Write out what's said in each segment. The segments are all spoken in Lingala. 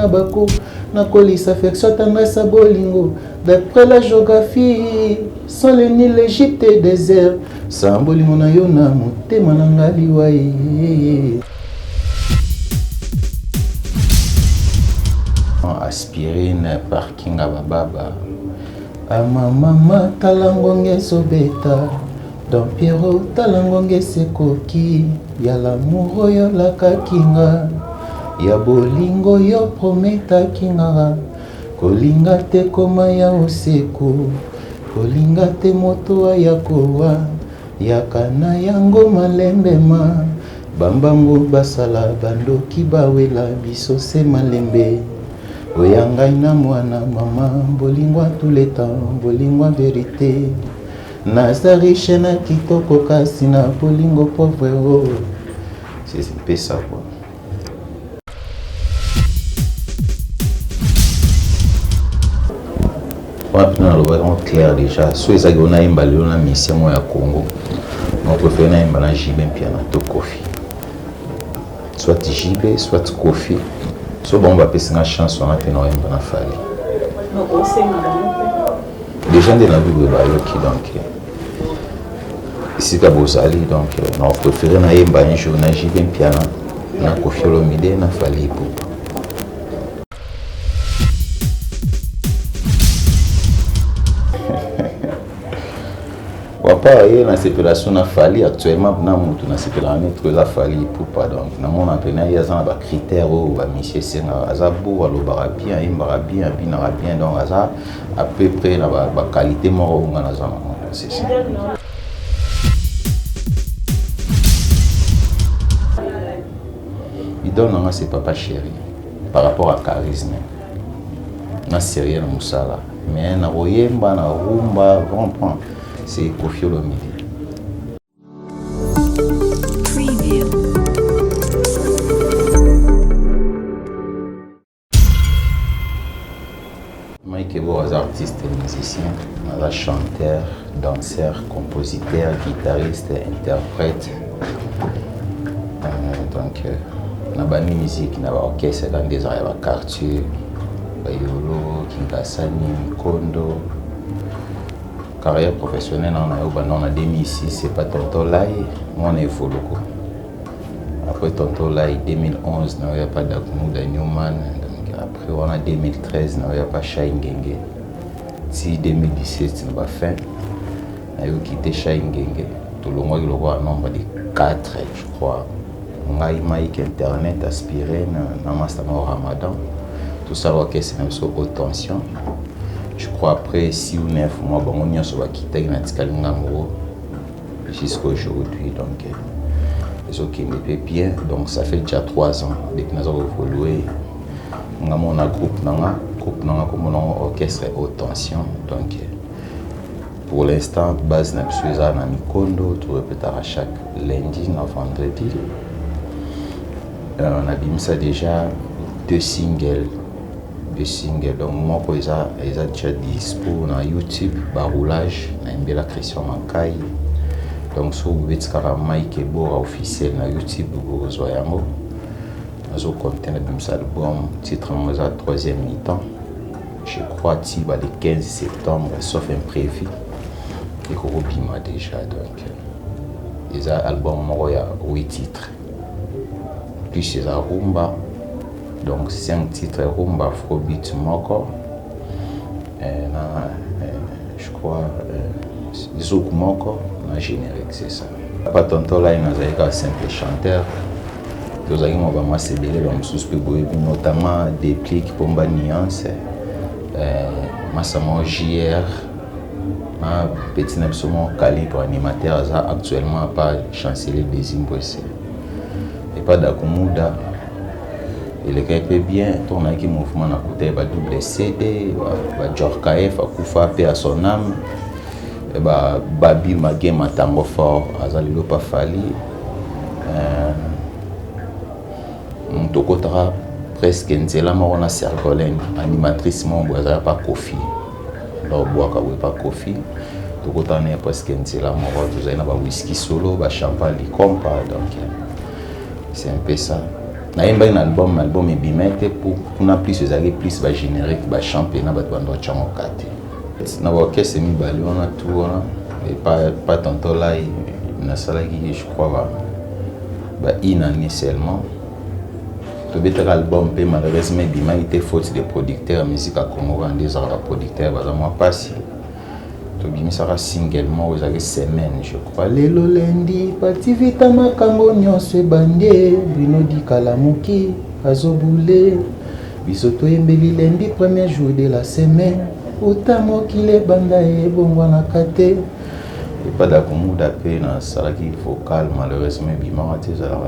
na bako nakolisa affection tendresse bolingo d'après la géographie sans le Nil l'Égypte et désert sans bolingo na yo na motema na ngali wa aspirine parking ababa amamama talangonge sobeta Don Piero talangonge sekoki ya l'amour yo lakakinga ya bolingo yo prometa kinga kolinga te koma ya oseko kolinga te moto ya kowa ya kana yango malembema bambango basala bandoki bawela biso se malembe oya ngai na mwana mama bolingo tous les temps bolingo vérité Nasa riche na kitoko kasi na bolingo pauvre oh. C'est un peu ça quoi. On va vraiment clair déjà. Soit ça on a une balle on a mission moi à Congo. On préfère na imba na JB piano to Kofi. Soit JB soit Kofi. So bon on va passer une chance on a fait na imba na Fali. Déjà de la Bible ba yo ki donc ici à Bozali donc on préfère na yemba un jour na JB piano na Kofi Olomide na Fali Ipupa. Papa est dans séparation na Fali actuellement na mutu na séparation entre la Fali Ipupa donc na mon appena ya za ba critères ou ba monsieur senga azabu alo barabia imbarabia bien donc aza à peu près na ba qualité moro ngana za c'est ça. Il donne à ses papa chéri par rapport à charisme. Na sérieux na musala mais na royemba na rumba comprend c'est Kofi Olomide. Mike Ebo est artiste et musicien, chanteur, danseur, compositeur, guitariste, interprète. Donc, na bani musique, na orchestre dans des quartiers, Bayolo, Kingasani, Kondo. Carrière professionnelle en 2006, c'est pas Tonton Lai, on est faux loco. Après Tonton Lai, 2011, il n'y a pas d'Akumuda Newman. Après, on a 2013, il n'y a pas Shaingenge. Si 2017, il n'y a pas fin, il y a quitté Shaingenge. Tout le monde a un nombre de 4, je crois. On a Mike Internet, aspiré, Namastano Ramadan. Tout ça, c'est une haute tension. Je crois après 6 ou 9 mois, on a quitté jusqu'à aujourd'hui. Donc, les autres qui me bien. Donc, ça fait déjà 3 ans depuis que nous avons évolué. On a un groupe, comme un orchestre haute tension. Donc, pour l'instant, base na Sueza na Mikondo, tu répéteras chaque lundi, na vendredi. On a mis ça déjà 2 singles. Donc moi ils a déjà dispo na YouTube baroulage na imbela Christian Mankai donc so betkara Mike Ebo officiel na YouTube bozwa yango azo contenir de cet album titre moi za 3e mi-temps je crois ti ba le 15 septembre sauf imprévu et Korobima déjà donc ils a album moi ya 8 titres plus ils a rumba. Donc 5 titres rumba afrobeat moko je crois zouk moko na générique c'est ça. Pas tonton là il a un simple chanteur. Tous les gens vont s'ébéler dans le notamment des clics pour ma nuance Massamo JR un petit absolument calibre animateur actuellement pas chancelier des imposés et pas d'Akumuda. Il est bien, on a un mouvement à côté, double CD, Djorkaef, Akoufa, paix à son âme, Babi Magé Matango fort, Azalilo Pafali, Tokotara presque Nzela Morona Sergolène, animatrice membre, Azala pas Kofi, alors Boaka pas Kofi, Tokotara presque Nzela Morona, vous avez un whisky solo, champagne, compas, donc c'est un peu ça. nayemba na album ebimete pour plus ezali plus ba générique ba championnat ba bando chango kate na orchestre mibali wana tout wana et pas tantôt là na salaki je crois ba inani seulement to better album pe malheureusement bima était faute des producteurs musique à Congo en des autres producteurs ba moi passi to bimi sera singlement aux avec semaine je crois lelo lundi pati vita makambo nyonso ebandie bino di kalamuki azobule biso to yembeli lundi premier jour de la semaine utamo kile banda e bongwana kate et pas d'akomuda pe na salaki vocal malheureusement bima watezala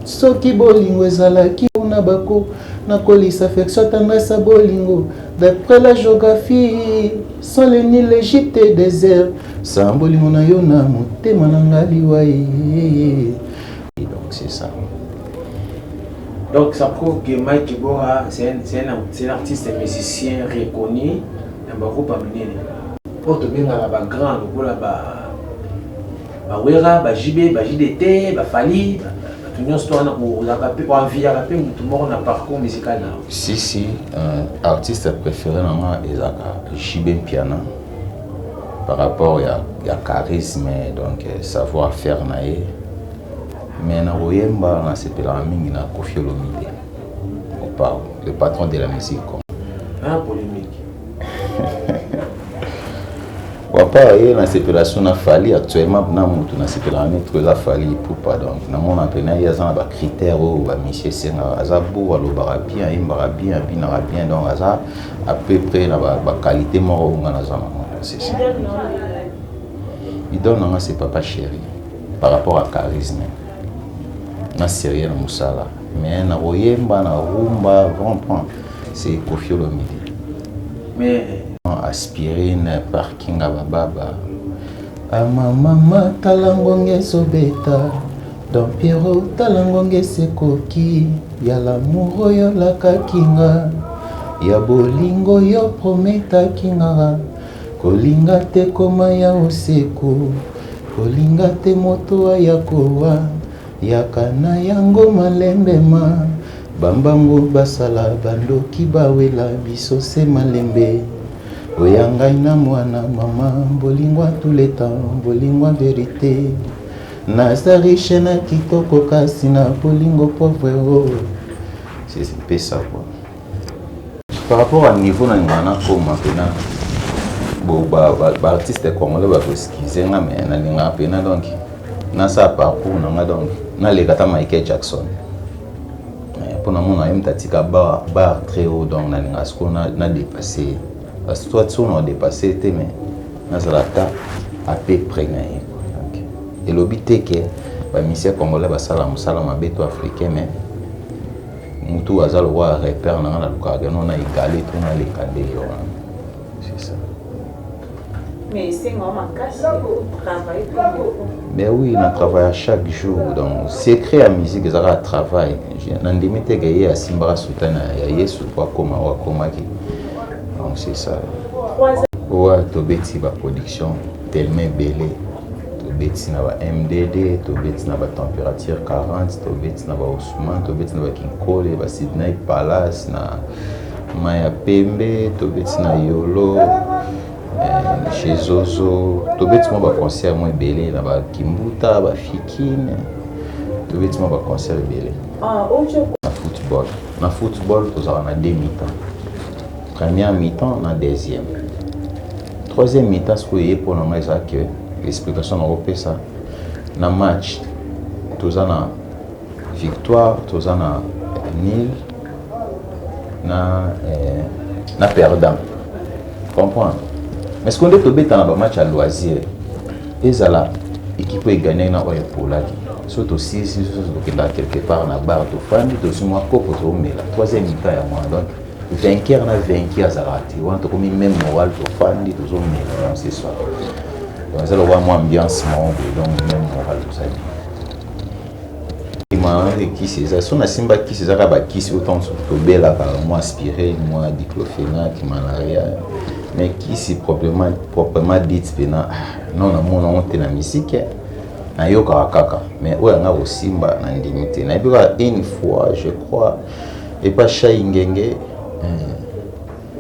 soki bolingo ezalaki na bako na kolisa affection tendresse bolingo d'après la géographie sans le Nil l'Égypte et désert sans bolingo na yo na motema na ngali waye. Et donc c'est ça. Donc ça prouve que Mike Bora c'est un artiste et musicien reconnu dans le groupe amené pour te bien la grand pour la ba wera ba JB ba JDT ba Fali tout le monde pour la paper pour envie à la paix tout le monde a parcours musical là. Si artiste préféré dans moi est JB Piana par rapport à charisme donc savoir faire naé mais na oyemba na sepela mingi na Koffi Olomide le patron de la musique polémique. Wapa ye na séparation na Fali actuellement na mutu na séparation très Fali pour pas donc na mon appena ya za ba critères ou ba monsieur senga azabu alobara bien imbara bien binara bien donc aza à peu près na ba qualité moro ngana za c'est ça il donne non c'est papa chéri par rapport à charisme na sérieux na musala mais na oyemba na rumba vraiment c'est Koffi Olomide mais aspirine parking à baba mama talangonge sobeta don Pierrot talangonge sekoki ya l'amour yo la kakinga ya bolingo yo prometa kinga kolinga te koma ya oseko kolinga te moto ya kowa ya kana yango malembema bambango basala bandoki bawela biso se malembe oyangai na mwana mama bolingwa tout le temps bolingwa vérité naza riche na kitoko kasi na bolingo pauvre c'est ça quoi par rapport à niveau na ngana koma pena bo ba artiste congolais ba eskizer na mais na linga pena donc na sa parcours na donc na le kata Michael Jackson pour na mona mtatika bar très haut donc na linga sko na dépasser la situation on a dépassé mais nazalata à peu près et l'obité que ba monsieur congolais ba sala musala mabeto africain mais mutu azalo wa repère na la lukaga non na égalé tout na les cadets c'est ça mais c'est vraiment casse travail mais oui on travaille chaque jour donc secret à musique ça va travail n'andimite que ya simbara soutana ya yesu kwa koma wa koma ki donc c'est ça. Ouais, tobeti ba production tellement belé. Tobeti na ba MDD, tobeti na ba température 40, tobeti na ba Ousmane, tobeti na ba Kinkole, ba Sydney Palace na Maya Pembe, tobeti na Yolo, chez Zozo, tobeti mo ba concert mo belé na ba Kimbuta, ba Fikine. Tobeti mo ba concert belé. Na football, tous on a 2 mi-temps. Première mi-temps, on a deuxième. Troisième mi-temps, ce qu'il y a pour nous, c'est que l'explication européenne, ça, dans le match, tous on a victoire, tous on a nul, na perdant. Comprendre? Mais ce qu'on est tombé dans le match à loisir, et ça là, l'équipe est gagnée dans le Pola. Surtout si quelque part dans la barre de fan, tout ce mois mais la troisième mi-temps, il y a moins donc. Vainqueur na vainqueur azarati on a comme même moral pour fan dit toujours mais c'est ça donc ça le voit moi ambiance donc même moral tout ça qui c'est ça son asimba qui c'est ça ba qui c'est autant surtout bella par moi aspiré moi diclofenac malaria mais qui c'est proprement dit pena non na mon honte na musique na yoka kaka mais oya nga osimba na ndimité na bika une fois je crois et pas Chai Ngenge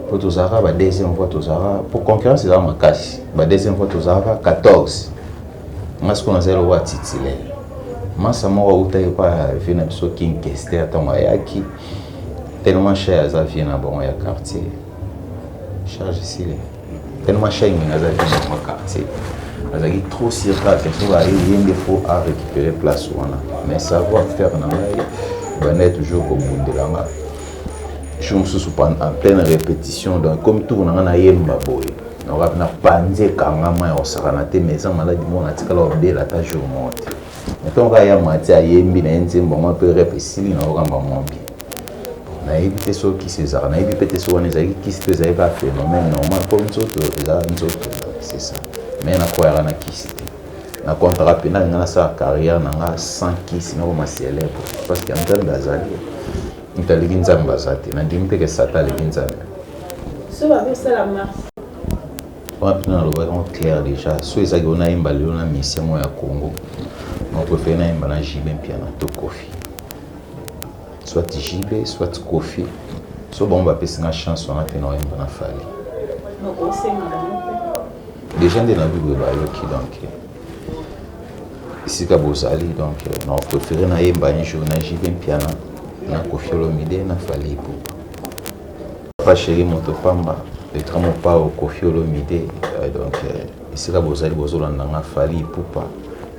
pour tozara ba deuxième fois tozara pour concurrence za makasi ba deuxième fois tozara 14 ngasko na zelo wa titile masa moko utaye pa vina biso King Kester tanga yaki tellement cher za vina bon ya quartier charge ici tellement cher nga za vina dans quartier azaki trop circa quelque chose il faut à récupérer place wana mais savoir faire na ngai bana toujours comme bundelanga je me suis en pleine répétition donc comme tout na na yemba boy on va na panze kangama o sakana te maison maladi mona tikala obela ta jour monte donc ka ya mati ayembi na nzembo mo pe repesili na okamba mombi na éviter ce qui se zara na éviter ce on ezaki qui se faisait pas phénomène normal comme tout c'est ça mais na quoi na kiste na contrat pénal na sa carrière na sans kiste na ma célèbre parce que en termes d'azali intelligent nzamba zati na ndimpe ke sata leginzana so ba be sala mars on a le clair déjà so ezaki ona imba lelo na mission ya Congo on préfère na imba na JB piano to Kofi soit JB soit Kofi so bon ba pesa na chance on a fait na imba na Fali no ko senga déjà de na bible ba yoki donc ici ka bozali donc on préfère na imba un jour na JB piano na Kofi Olomide na Fali Ipupa pas chéri motopamba le tramo pas au Kofi Olomide donc ici la bozali bozolanda nga Fali Ipupa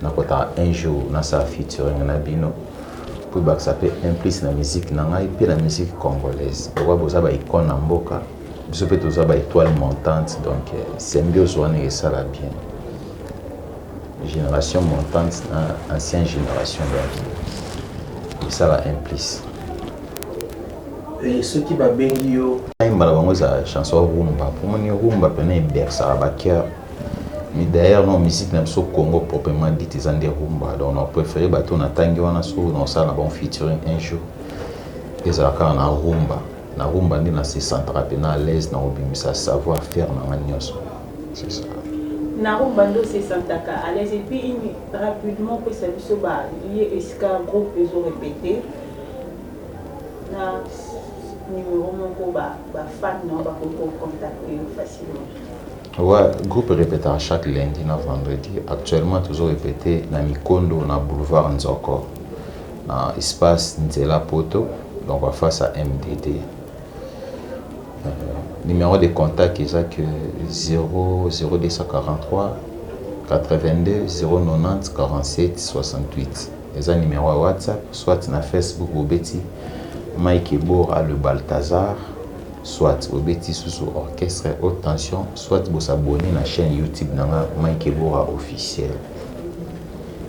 na kota un jour na sa featuring na bino pour ba ça peut implice na musique na ngai pe la musique congolaise pourquoi boza ba icône na mboka biso pe toza ba étoile montante donc symbiose wana esala bien génération montante na ancienne génération donc ça va implice et ceux qui va bengi yo imba la bango za chanson rumba pour moi ni rumba pena bersa ba cœur mais d'ailleurs non musique na biso Congo proprement dit ils ont des rumba donc on préféré bato na tangi wana so non ça na bon featuring un jour les aka na rumba ndi na se centra pena à l'aise na obimisa savoir faire na nganyos c'est ça na rumba ndo se sentaka à l'aise et puis rapidement que ça biso ba lié esca groupe ils ont répété na numéro moko ba fan non ba ko contacter facilement. Ouais, groupe répétera chaque lundi na vendredi. Actuellement toujours répété na Mikondo na boulevard Nzoko na espace Nzela Poto donc on va face à MDD. Numéro de contact est que 0243 82 090 47 68. Les numéro à WhatsApp soit na Facebook ou Betty Mike Ebora le Balthazar, soit au Betty sous orchestre haute tension, soit vous abonner à la chaîne YouTube nanga Mike Ebora officiel.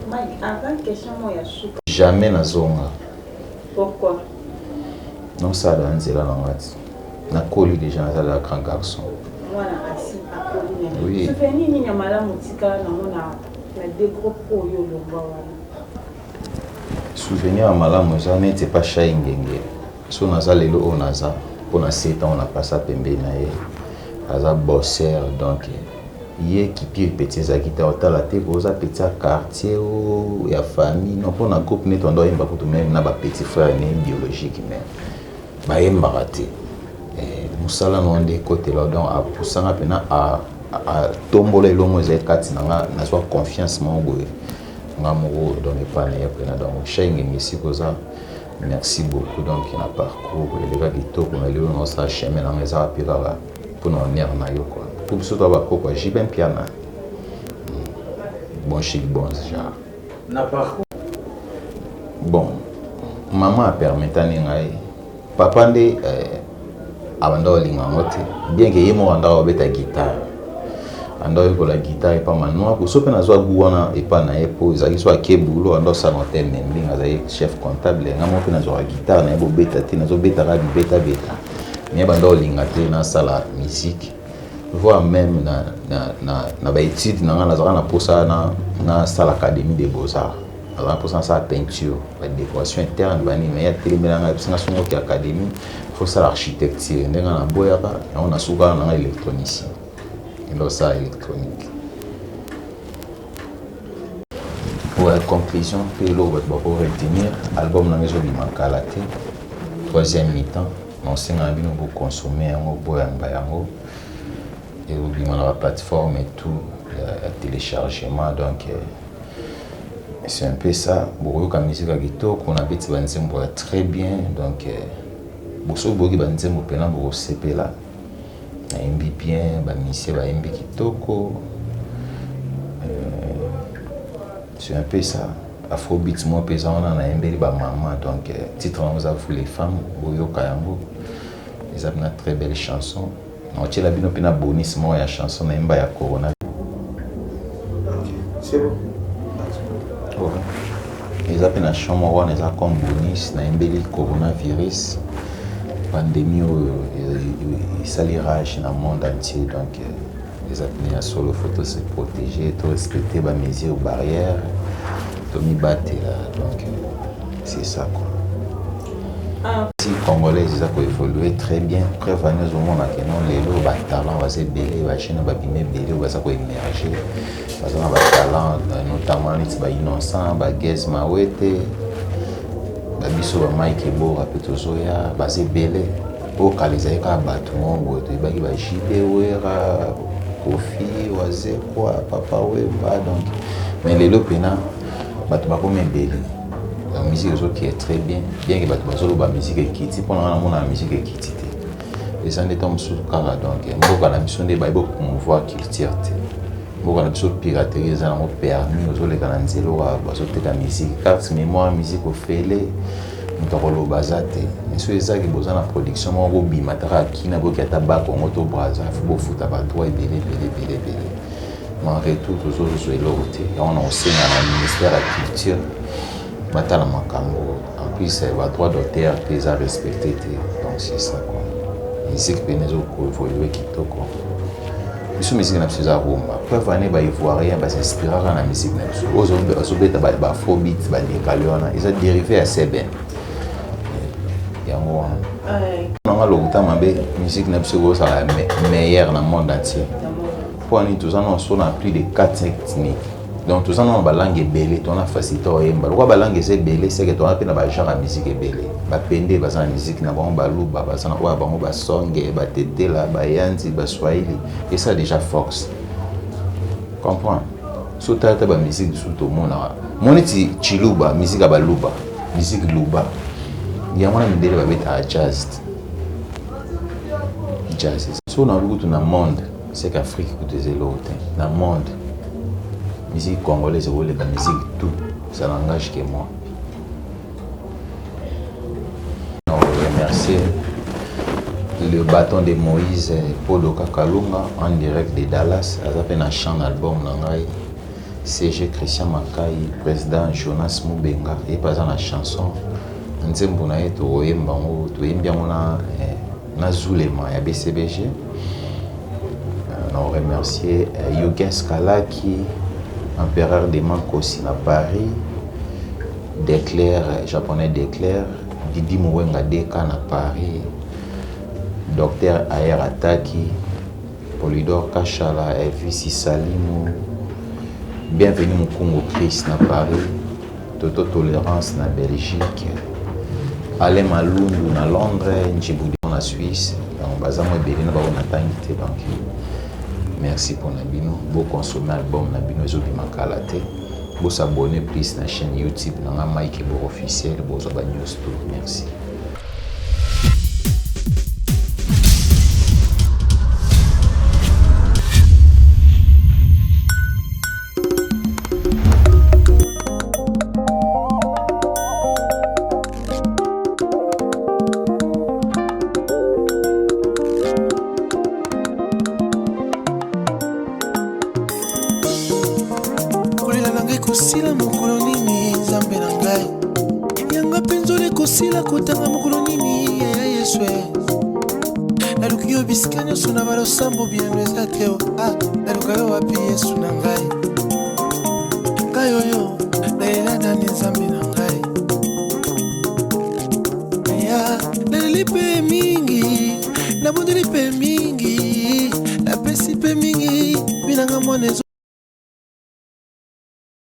Mike, avant question moi ya soupe. Jamais na zonga. Pourquoi? Non ça dans zela nangati. Na koli déjà na grand garçon. Moi na assis à koli. Oui. Souvenir ni nyamala mutika na mona na deux groupes oyo lomba wana. Souvenir à malamu ça n'était pas Chai Ngenge. So naza lelo o naza pour na 7 ans on a passé pembe na ye aza bosseur donc ye qui pire petit zakita otala te boza petit quartier o ya famille non pour na groupe net on doit imba pour même na ba petit frère né biologique mais ba yemba raté musala no ndé côté là donc a poussanga pena a tombola elongo za kati na na so confiance mo boye ngamo dans les panneaux pena donc Chai Ngenge sikoza. Merci beaucoup donc il a parcours les gars qui tournent on a eu on sa chemin dans les arts pour nous venir na yo quoi pour ce toi quoi j'ai bien piano bon chic bon déjà na parcours bon maman a permis tani ngai papa ndé abanda linga ngote bien que yemo anda obeta guitare ando ko la guitare pa manoa ko sope na zwa buwana e pa na epo ezaki so akebulo ando sa notel membi ngaza chef comptable ngamo pe na zwa guitare na ebo beta te na zo beta ra beta mais bando linga te na sala musique voire même na ba étude na ngana zwa na posa na sala académie des beaux-arts na posa sa peinture ba décoration interne bani mais ya telemela nga singa songo ki académie faut ça l'architecture ndenga na boyaka on a suka na électronicien ça électronique. la conclusion, puis l'autre va retenir. L'album n'a pas de troisième mi-temps. On sait que nous consommer et la plateforme et tout, le téléchargement. Donc, c'est un peu ça. Beaucoup de musique à guitare, qu'on a très bien. Donc, beaucoup de musique là. Aimbi bien, musique aimbi kitoko. C'est un peu ça. Afrobeat, moi, pesant, on a aimé les maman. Donc, titre, on a vu les femmes, Boyo Kayango. Ils ont une très belle chanson. On tient la bino pina bonus, moi, la chanson, on a Corona. C'est bon. Ils ont une chanson, on a comme bonus, on a aimé le coronavirus. Pandémie, il s'allirage dans le monde entier. Donc, les apnées à solo photo se protéger, tout respecter les mesures barrières, tout m'y battre là. Donc, c'est ça quoi. Si les Congolais, ils ont évolué très bien. Après, nous au monde là, les lots, les talents, les bélés, les chaînes, les bimés, les bélés, ils ont émergé. Parce qu'on a des talents, notamment les innocents, les gays, mawete. Biso ba Mike Bo rapeto zoya base belé au kalizaye ka batumo boto ibaki ba jibe wera kofi waze quoi papa wemba donc mais les lopena batu ba comme belé la musique qui est très bien que batu ba solo ba musique kiti pendant na musique kiti et ça n'est pas sous kala donc mboka na mission de ba ibo promouvoir culture beaucoup de choses pirateries ça n'a permis aux autres les nzelo ba sote la musique carte mémoire musique au félé nous avons le bazate mais c'est ça qui besoin la production moi au bimatara qui n'a pas qu'à tabac en auto braza faut foutre pas toi et belé mais en retour tous autres sur l'autre on a aussi dans le ministère de la culture matala makambo en plus c'est va droit d'auteur qu'ils a respecté donc c'est ça quoi musique penezo pour évoluer kitoko biso musique na biso rumba preuve ane ba ivoirien ba s'inspirer na musique na biso ozo beta ba afrobeat ba décaliona ils ont dérivé à seben yango on a lokuta mabe musique na biso ko ça meilleur dans le monde entier pour nous tous on a plus de 4-5 ethnies donc tous on a ba langue belé on a facilité o yemba quoi ba langue c'est belé c'est que toi on a ba genre de musique belé ba pende ba sa musique na ba luba ba sa na ba ba songe ba tete la ba yanzi ba swahili et ça déjà force comprends so tata ba musique du tout mona moniti chiluba musique ba luba musique luba ya mona mindele ba beta jazz so na lukutu na monde c'est qu'Afrique que des l'autre dans le monde musique congolaise ou la musique tout ça n'engage que moi. On remercie le bâton de Moïse Podoka Kalunga en direct de Dallas avec un chant album nangai CG Christian Makai président Jonas Mubenga et pas une chanson nzembo na yeto oyemba ngo toyembia mona na zulema ya BCBG. On remercie Yugen Skalaki, empereur de Mankosi à Paris, Declaire, japonais Declaire, Didi Mouwenga Deka à Paris, Docteur Ayer Ataki, Polydor Kachala, Elvis Salimu, Bienvenue Mukungo Chris à Paris, Toto Tolérance à Belgique, Alain Malundu à Londres, Djibouti en Suisse, on va donc merci pour Nabino. Vous consommez l'album Nabino Zobi Makalate. Vous abonnez plus à la chaîne YouTube Nanga Mike Bo officiel. Vous abonnez tout. Merci. Kosila mokolo nini Nzambe na ngai yanga penzole kosila kotanga mokolo nini ya Yesu naluki yo bisika nyonso na balosambo bieno eza te naluka yo wapi Yesu na ngai ngai oyo nalela nani Nzambe na ngai ya naleli mpe mingi nabondeli mpe mingi napesi mpe mingi binanga mwana